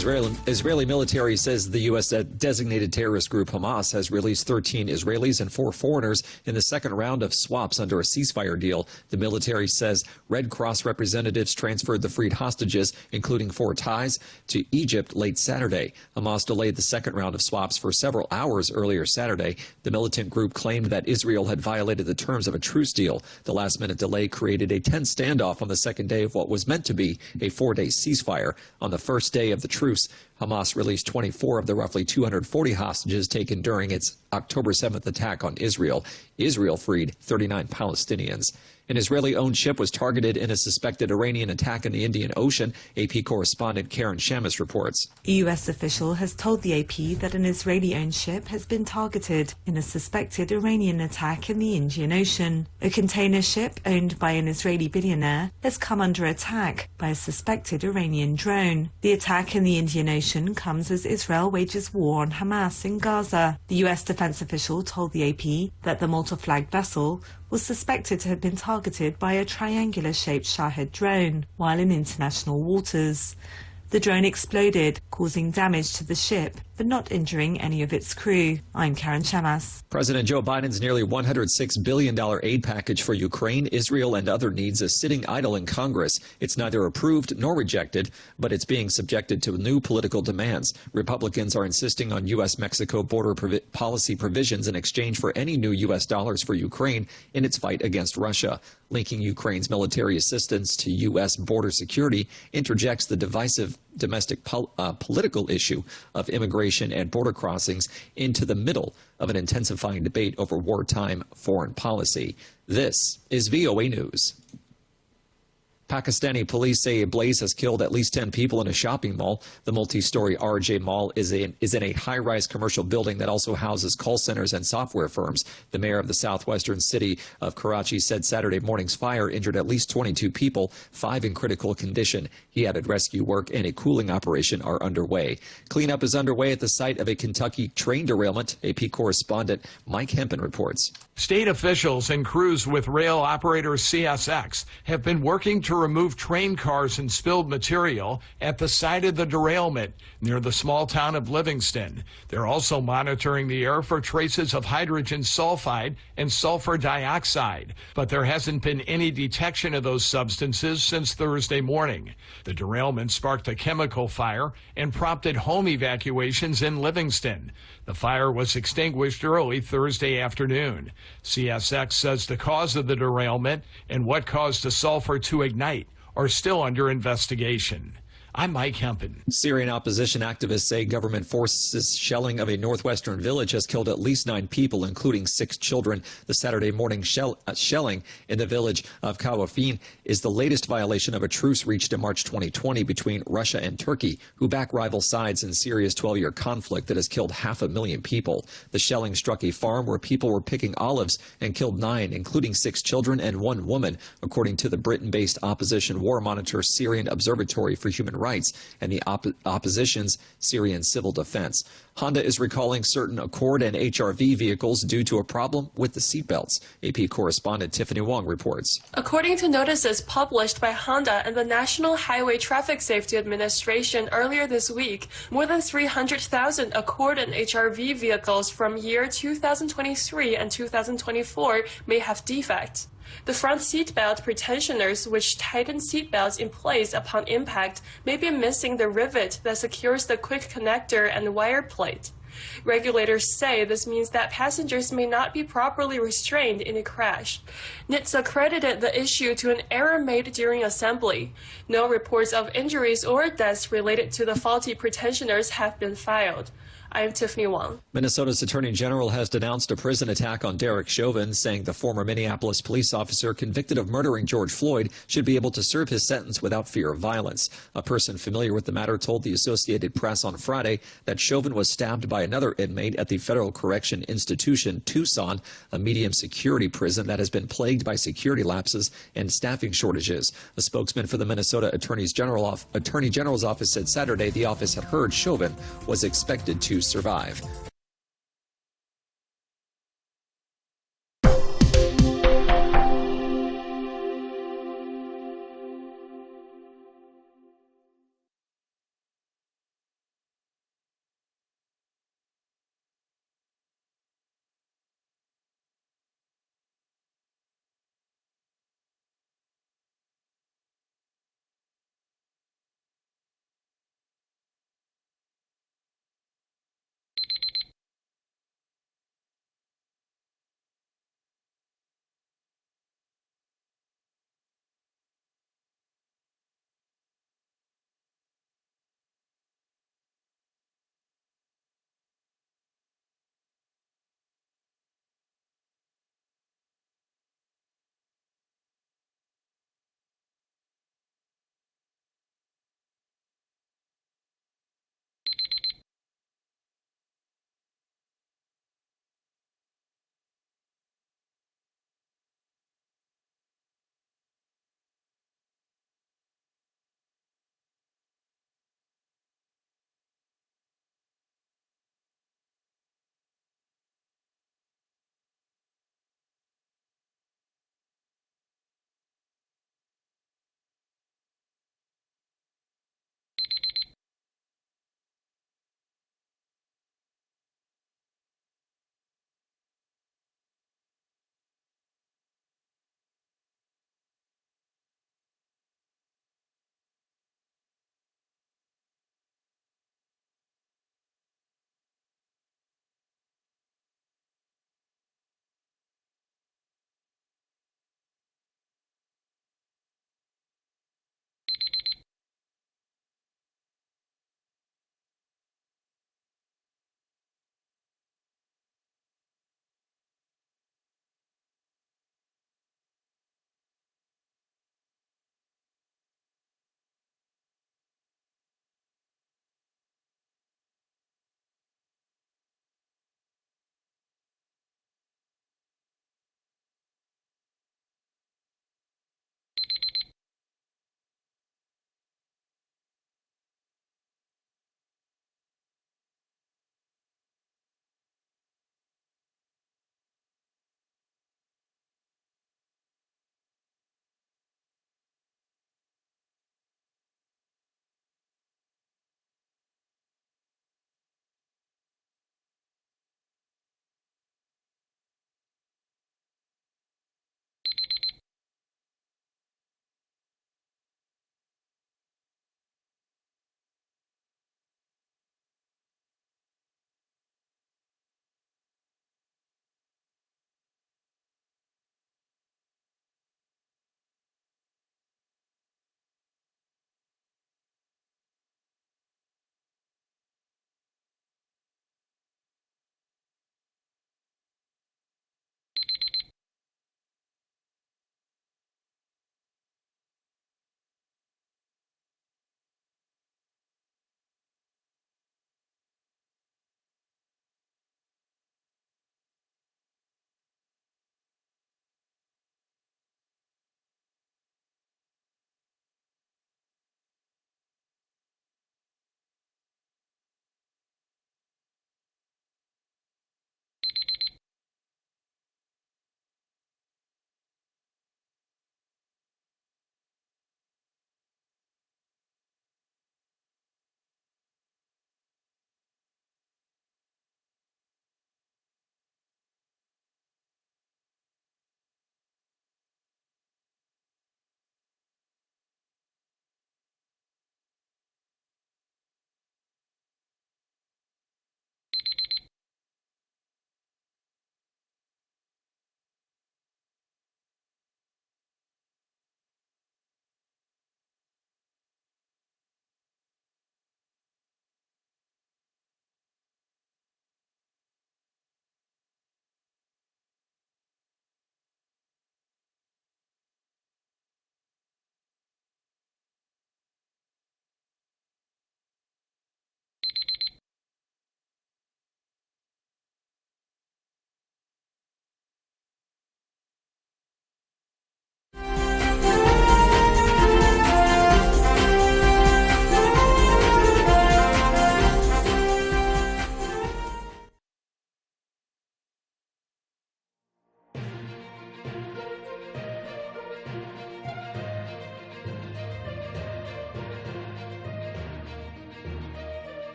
Israeli military says the U.S. designated terrorist group Hamas has released 13 Israelis and 4 foreigners in the second round of swaps under a ceasefire deal. The military says Red Cross representatives transferred the freed hostages, including 4 Thais, to Egypt late Saturday. Hamas delayed the second round of swaps for several hours earlier Saturday. The militant group claimed that Israel had violated the terms of a truce deal. The last-minute delay created a tense standoff on the second day of what was meant to be a 4-day ceasefire. On the first day of the truce, Hamas released 24 of the roughly 240 hostages taken during its October 7th attack on Israel. Israel freed 39 Palestinians. An Israeli-owned ship was targeted in a suspected Iranian attack in the Indian Ocean, AP correspondent Karen Shamus reports. A U.S. official has told the AP that an Israeli-owned ship has been targeted in a suspected Iranian attack in the Indian Ocean. A container ship owned by an Israeli billionaire has come under attack by a suspected Iranian drone. The attack in the Indian Ocean comes as Israel wages war on Hamas in Gaza. The U.S. defense official told the AP that the Malta-flagged vessel was suspected to have been targeted by a triangular-shaped Shahed drone while in international waters. The drone exploded, causing damage to the ship, but not injuring any of its crew. I'm Karen Shamas. President Joe Biden's nearly $106 billion aid package for Ukraine, Israel, and other needs is sitting idle in Congress. It's neither approved nor rejected, but it's being subjected to new political demands. Republicans are insisting on U.S.-Mexico border policy provisions in exchange for any new U.S. dollars for Ukraine in its fight against Russia. Linking Ukraine's military assistance to U.S. border security interjects the divisive domestic political issue of immigration and border crossings into the middle of an intensifying debate over wartime foreign policy. This is VOA News. Pakistani police say a blaze has killed at least 10 people in a shopping mall. The multi-story RJ Mall is in a high-rise commercial building that also houses call centers and software firms. The mayor of the southwestern city of Karachi said Saturday morning's fire injured at least 22 people, 5 in critical condition. He added rescue work and a cooling operation are underway. Cleanup is underway at the site of a Kentucky train derailment. AP correspondent Mike Hempen reports. State officials and crews with rail operator CSX have been working to remove train cars and spilled material at the site of the derailment near the small town of Livingston. They're also monitoring the air for traces of hydrogen sulfide and sulfur dioxide, but there hasn't been any detection of those substances since Thursday morning. The derailment sparked a chemical fire and prompted home evacuations in Livingston. The fire was extinguished early Thursday afternoon. CSX says the cause of the derailment and what caused the sulfur to ignite are still under investigation. I'm Mike Hempen. Syrian opposition activists say government forces shelling of a northwestern village has killed at least 9 people, including 6 children. The Saturday morning shelling in the village of Kawafin is the latest violation of a truce reached in March 2020 between Russia and Turkey, who back rival sides in Syria's 12-year conflict that has killed 500,000 people. The shelling struck a farm where people were picking olives and killed 9, including 6 children and 1 woman, according to the Britain-based opposition war monitor Syrian Observatory for Human Rights and the opposition's Syrian Civil Defense. Honda is recalling certain Accord and HR-V vehicles due to a problem with the seatbelts. AP correspondent Tiffany Wong reports. According to notices published by Honda and the National Highway Traffic Safety Administration earlier this week, more than 300,000 Accord and HR-V vehicles from year 2023 and 2024 may have defects. The front seatbelt pretensioners, which tighten seatbelts in place upon impact, may be missing the rivet that secures the quick connector and wire plate. Regulators say this means that passengers may not be properly restrained in a crash. NHTSA credited the issue to an error made during assembly. No reports of injuries or deaths related to the faulty pretensioners have been filed. I am Tiffany Wong. Minnesota's Attorney General has denounced a prison attack on Derek Chauvin, saying the former Minneapolis police officer convicted of murdering George Floyd should be able to serve his sentence without fear of violence. A person familiar with the matter told the Associated Press on Friday that Chauvin was stabbed by another inmate at the Federal Correction Institution, Tucson, a medium security prison that has been plagued by security lapses and staffing shortages. A spokesman for the Minnesota Attorney General's office said Saturday the office had heard Chauvin was expected to survive.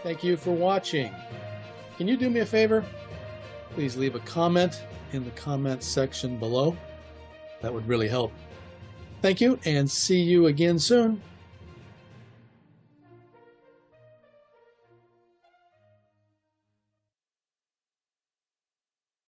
Thank you for watching. Can you do me a favor? Please leave a comment in the comments section below. That would really help. Thank you, and see you again soon.